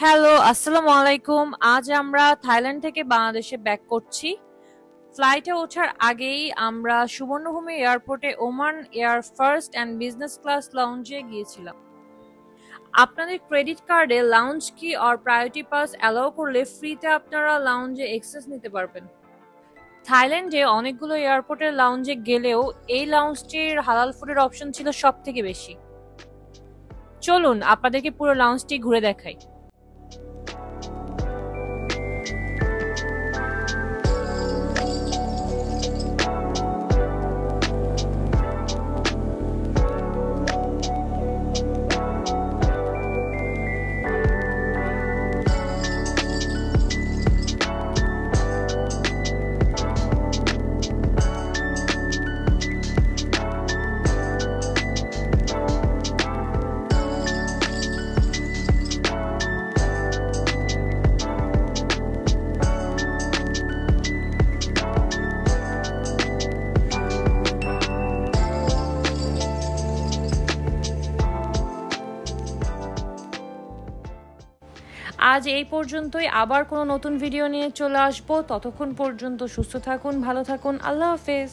Hello, আসসালামু আলাইকুম। আজ আমরা থাইল্যান্ড থেকে বাংলাদেশে ব্যাক করছি। ফ্লাইটে ওঠার আগেই আমরা সুবর্ণভূমি এয়ারপোর্টে Oman Air first and business class লাউঞ্জে গিয়েছিলাম। আপনাদের ক্রেডিট কার্ডে লাউঞ্জ কি আর প্রায়োরিটি পাস অ্যালাউ করলে ফ্রিতে আপনারা লাউঞ্জে অ্যাক্সেস নিতে পারবেন। থাইল্যান্ডে অনেকগুলো এয়ারপোর্টের লাউঞ্জে গেলেও এই লাউঞ্জটির হালাল ফুডের অপশন ছিল সব থেকে বেশি। চলুন আপনাদেরকে পুরো লাউঞ্জটি ঘুরে দেখাই। আজ এই পর্যন্তই, আবার কোনো নতুন ভিডিও নিয়ে চলে আসবো। ততক্ষণ পর্যন্ত সুস্থ থাকুন, ভালো থাকুন। আল্লাহ হাফেজ।